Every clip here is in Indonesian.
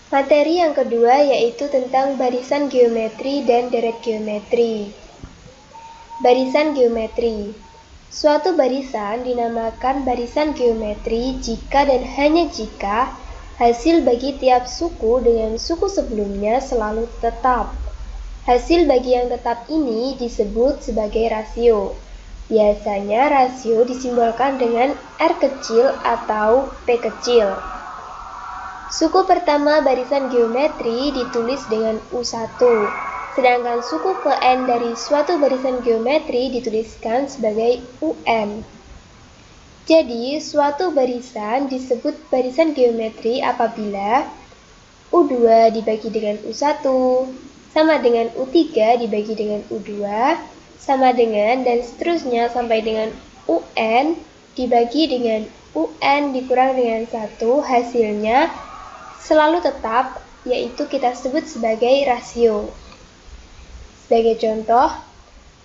Materi yang kedua yaitu tentang barisan geometri dan deret geometri. Barisan geometri. Suatu barisan dinamakan barisan geometri jika dan hanya jika hasil bagi tiap suku dengan suku sebelumnya selalu tetap. Hasil bagi yang tetap ini disebut sebagai rasio. Biasanya rasio disimbolkan dengan R kecil atau P kecil. Suku pertama barisan geometri ditulis dengan U1, sedangkan suku ke-n dari suatu barisan geometri dituliskan sebagai UN. Jadi, suatu barisan disebut barisan geometri apabila U2 dibagi dengan U1 sama dengan U3 dibagi dengan U2 sama dengan dan seterusnya sampai dengan UN dibagi dengan UN dikurang dengan 1, hasilnya selalu tetap, yaitu kita sebut sebagai rasio. Sebagai contoh,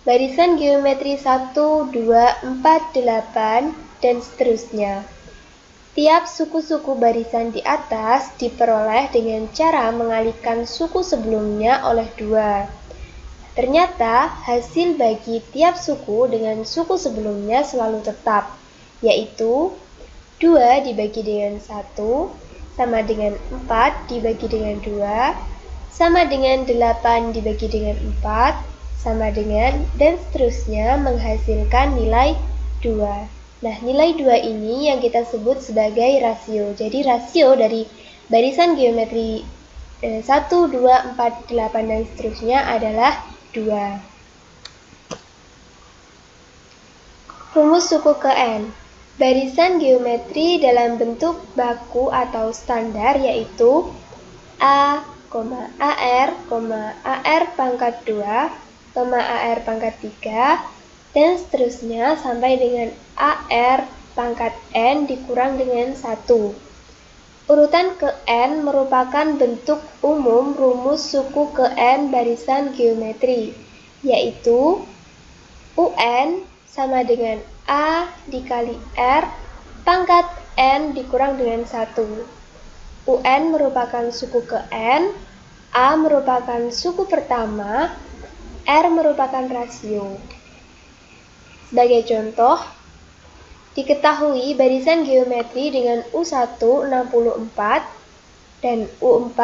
barisan geometri 1, 2, 4, 8, dan seterusnya. Tiap suku-suku barisan di atas diperoleh dengan cara mengalihkan suku sebelumnya oleh 2. Ternyata, hasil bagi tiap suku dengan suku sebelumnya selalu tetap, yaitu 2 dibagi dengan 1, sama dengan 4 dibagi dengan 2, sama dengan 8 dibagi dengan 4, sama dengan, dan seterusnya menghasilkan nilai 2. Nah, nilai 2 ini yang kita sebut sebagai rasio. Jadi, rasio dari barisan geometri 1, 2, 4, 8, dan seterusnya adalah 2. Rumus suku ke-n. Barisan geometri dalam bentuk baku atau standar yaitu A, AR, AR pangkat 2, AR pangkat 3, dan seterusnya sampai dengan AR pangkat N dikurang dengan 1. Urutan ke-n merupakan bentuk umum rumus suku ke-n barisan geometri, yaitu UN sama dengan A dikali R pangkat N dikurang dengan 1. UN merupakan suku ke-n, A merupakan suku pertama, R merupakan rasio. Sebagai contoh, diketahui barisan geometri dengan U1 64 dan U4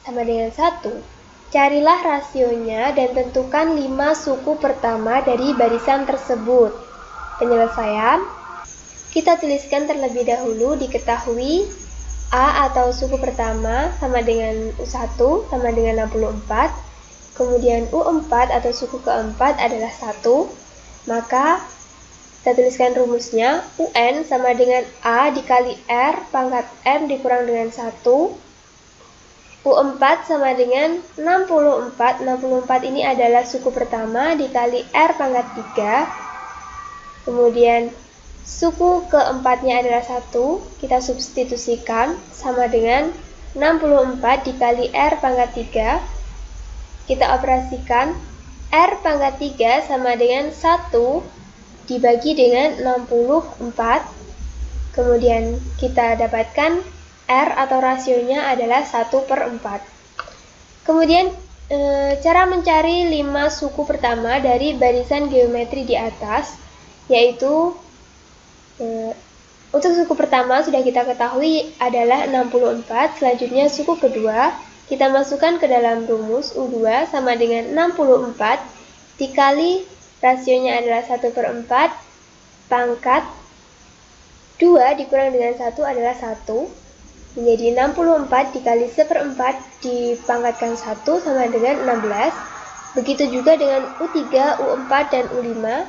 sama dengan 1. Carilah rasionya dan tentukan 5 suku pertama dari barisan tersebut. Penyelesaian, kita tuliskan terlebih dahulu diketahui A atau suku pertama sama dengan U1 sama dengan 64, kemudian U4 atau suku keempat adalah 1, maka kita tuliskan rumusnya UN sama dengan A dikali R pangkat N dikurang dengan 1, U4 sama dengan 64, 64 ini adalah suku pertama dikali R pangkat 3, kemudian suku keempatnya adalah 1, kita substitusikan sama dengan 64 dikali R pangkat 3, kita operasikan R pangkat 3 sama dengan 1 dibagi dengan 64, kemudian kita dapatkan R atau rasionya adalah 1/4. Kemudian cara mencari 5 suku pertama dari barisan geometri di atas, yaitu untuk suku pertama sudah kita ketahui adalah 64, selanjutnya suku kedua kita masukkan ke dalam rumus U2 sama dengan 64 dikali rasionya adalah 1/4 pangkat 2 dikurang dengan 1 adalah 1, menjadi 64 dikali 1/4 dipangkatkan 1 sama dengan 16. Begitu juga dengan U3, U4, dan U5,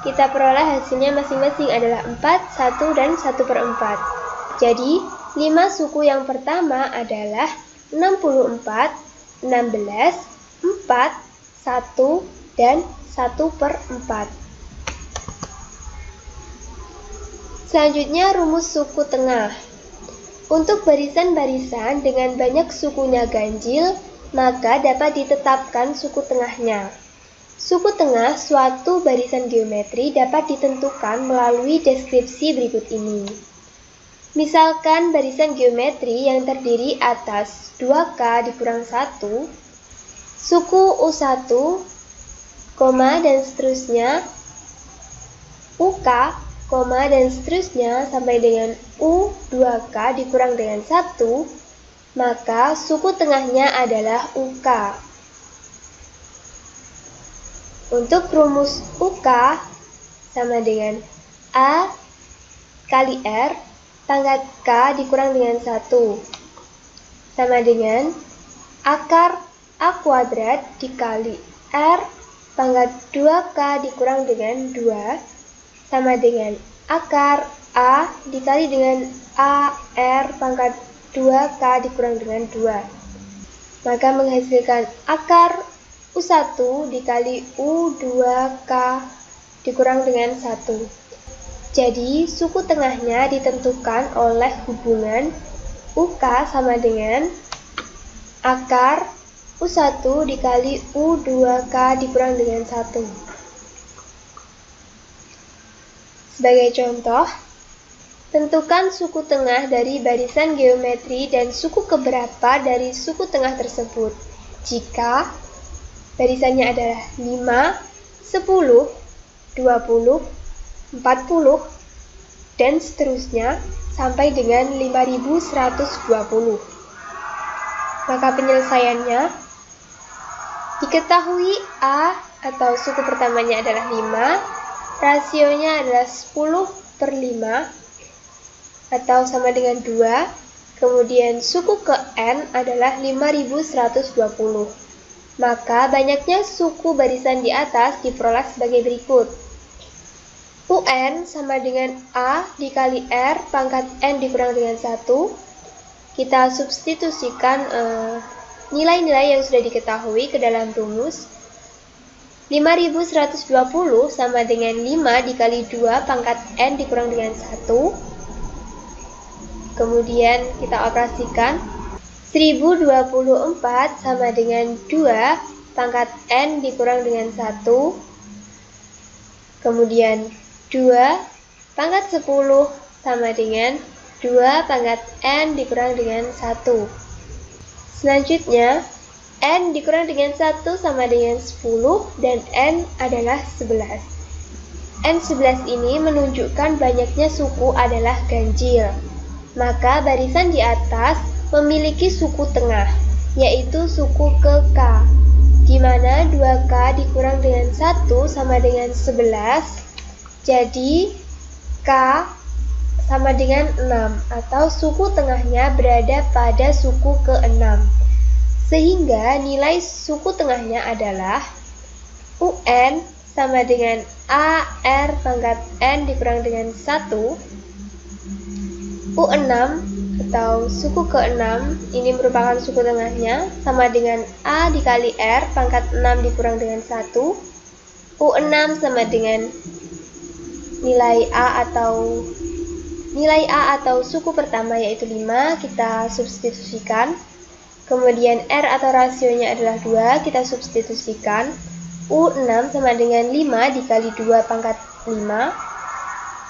kita peroleh hasilnya masing-masing adalah 4, 1, dan 1/4. Jadi, 5 suku yang pertama adalah 64, 16, 4, 1, dan 1/4. Selanjutnya rumus suku tengah. Untuk barisan-barisan dengan banyak sukunya ganjil, maka dapat ditetapkan suku tengahnya. Suku tengah suatu barisan geometri dapat ditentukan melalui deskripsi berikut ini. Misalkan barisan geometri yang terdiri atas 2K dikurang 1, suku U1, koma dan seterusnya, UK, koma dan seterusnya sampai dengan U2K dikurang dengan 1, maka suku tengahnya adalah UK. Untuk rumus UK sama dengan A kali R pangkat K dikurang dengan 1 sama dengan akar A kuadrat dikali R pangkat 2K dikurang dengan 2 sama dengan akar A dikali dengan AR pangkat 2K dikurang dengan 2. Maka menghasilkan akar U1 dikali U2K dikurang dengan 1. Jadi, suku tengahnya ditentukan oleh hubungan UK sama dengan akar U1 dikali U2K dikurang dengan 1. Sebagai contoh, tentukan suku tengah dari barisan geometri dan suku keberapa dari suku tengah tersebut. Jika barisannya adalah 5, 10, 20, 40, dan seterusnya sampai dengan 5120. Maka penyelesaiannya, diketahui A atau suku pertamanya adalah 5, rasionya adalah 10/5 atau sama dengan 2, kemudian suku ke N adalah 5120. Maka banyaknya suku barisan di atas diperoleh sebagai berikut. UN sama dengan A dikali R pangkat N dikurang dengan 1. Kita substitusikan nilai-nilai yang sudah diketahui ke dalam rumus. 5120 sama dengan 5 dikali 2 pangkat N dikurang dengan 1. Kemudian kita operasikan 1024 sama dengan 2 pangkat N dikurang dengan 1. Kemudian 2 pangkat 10 sama dengan 2 pangkat N dikurang dengan 1. Selanjutnya, N dikurang dengan 1 sama dengan 10 dan N adalah 11. N11 ini menunjukkan banyaknya suku adalah ganjil. Maka barisan di atas memiliki suku tengah, yaitu suku ke K, di mana 2K dikurang dengan 1 sama dengan 11, jadi K sama dengan 6, atau suku tengahnya berada pada suku ke-6. Sehingga nilai suku tengahnya adalah UN sama dengan AR pangkat N dikurang dengan 1, U6 atau suku ke-6 ini merupakan suku tengahnya sama dengan A dikali R pangkat 6 dikurang dengan 1. U6 sama dengan nilai A atau suku pertama yaitu 5, kita substitusikan. Kemudian R atau rasionya adalah 2, kita substitusikan. U6 sama dengan 5 dikali 2 pangkat 5.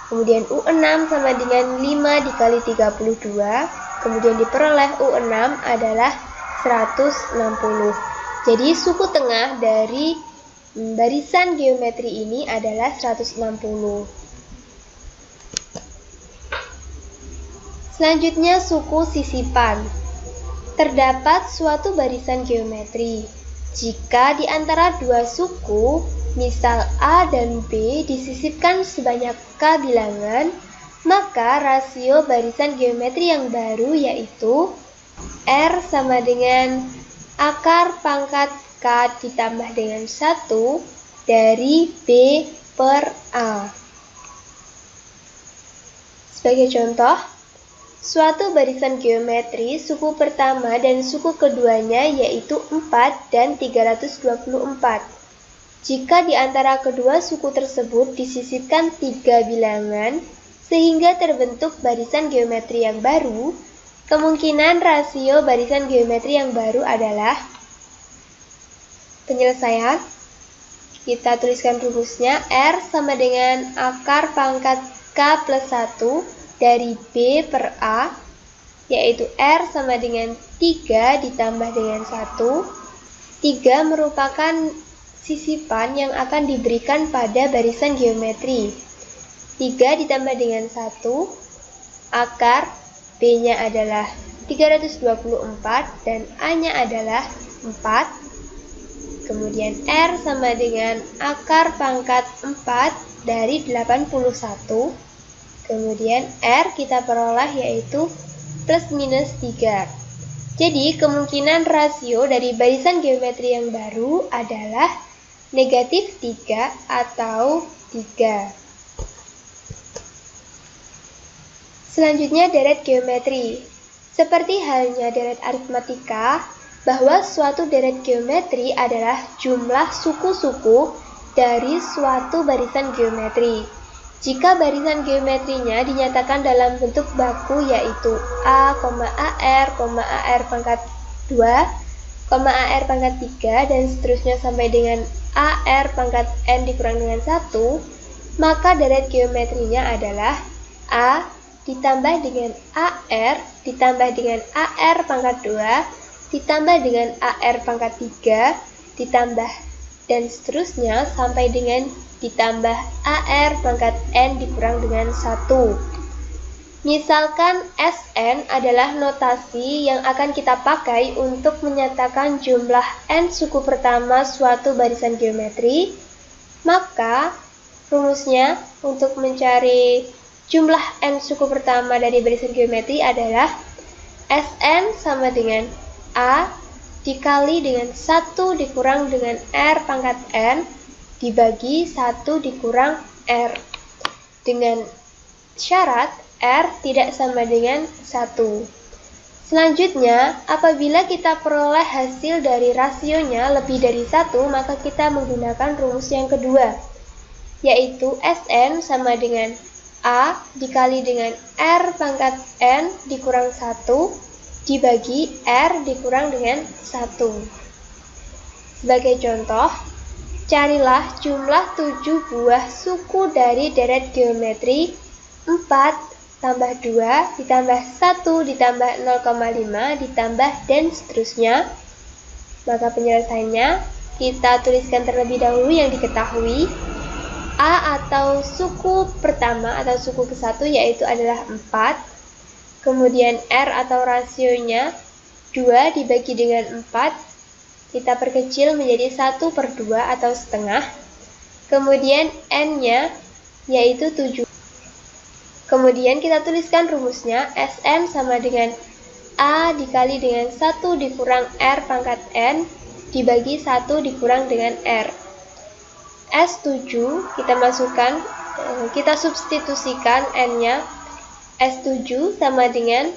Kemudian U6 sama dengan 5 dikali 32. Kemudian diperoleh U6 adalah 160. Jadi suku tengah dari barisan geometri ini adalah 160. Selanjutnya suku sisipan. Terdapat suatu barisan geometri. Jika di antara dua suku, misal A dan B, disisipkan sebanyak K bilangan, maka rasio barisan geometri yang baru yaitu R sama dengan akar pangkat K ditambah dengan 1 dari B per A. Sebagai contoh, suatu barisan geometri suku pertama dan suku keduanya yaitu 4 dan 324. Jika di antara kedua suku tersebut disisipkan 3 bilangan sehingga terbentuk barisan geometri yang baru, kemungkinan rasio barisan geometri yang baru adalah penyelesaian. Kita tuliskan rumusnya R sama dengan akar pangkat K plus 1 dari B per A, yaitu R sama dengan 3 ditambah dengan 1. 3 merupakan sisipan yang akan diberikan pada barisan geometri. 3 ditambah dengan 1, akar B-nya adalah 324 dan A-nya adalah 4. Kemudian R sama dengan akar pangkat 4 dari 81. Kemudian R kita peroleh yaitu plus minus 3. Jadi kemungkinan rasio dari barisan geometri yang baru adalah negatif 3 atau 3. Selanjutnya deret geometri. Seperti halnya deret aritmatika, bahwa suatu deret geometri adalah jumlah suku-suku dari suatu barisan geometri. Jika barisan geometrinya dinyatakan dalam bentuk baku yaitu A, AR, AR pangkat 2, AR pangkat 3, dan seterusnya sampai dengan AR pangkat N dikurang dengan 1, maka deret geometrinya adalah A ditambah dengan AR ditambah dengan AR pangkat 2 ditambah dengan AR pangkat 3 ditambah dan seterusnya sampai dengan ditambah AR pangkat N dikurang dengan 1. Misalkan Sn adalah notasi yang akan kita pakai untuk menyatakan jumlah N suku pertama suatu barisan geometri, maka rumusnya untuk mencari jumlah N suku pertama dari barisan geometri adalah Sn sama dengan A dikali dengan 1 dikurang dengan R pangkat N dibagi 1 dikurang R, dengan syarat R tidak sama dengan 1. Selanjutnya, apabila kita peroleh hasil dari rasionya lebih dari 1, maka kita menggunakan rumus yang kedua, yaitu Sn sama dengan A dikali dengan R pangkat N dikurang 1 dibagi R dikurang dengan 1. Sebagai contoh, carilah jumlah 7 buah suku dari deret geometri 4 tambah 2 ditambah 1 ditambah 0,5 ditambah dan seterusnya. Maka penyelesaiannya kita tuliskan terlebih dahulu yang diketahui. A atau suku pertama atau suku ke-1 yaitu adalah 4. Kemudian R atau rasionya 2 dibagi dengan 4. Kita perkecil menjadi 1/2 atau setengah. Kemudian N-nya yaitu 7. Kemudian kita tuliskan rumusnya Sn sama dengan A dikali dengan 1 dikurang R pangkat N dibagi 1 dikurang dengan R. S7 kita masukkan, kita substitusikan N-nya. S7 sama dengan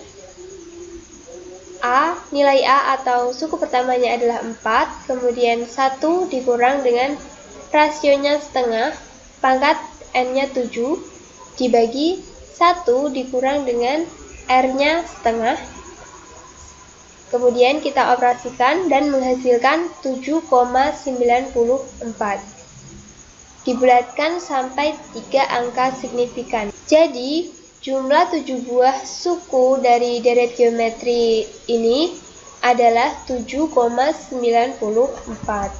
A, nilai A atau suku pertamanya adalah 4, kemudian 1 dikurang dengan rasionya setengah, pangkat N-nya 7, dibagi 1 dikurang dengan R-nya setengah. Kemudian kita operasikan dan menghasilkan 7,94. Dibulatkan sampai 3 angka signifikan. Jadi, jumlah 7 buah suku dari deret geometri ini adalah 7,94.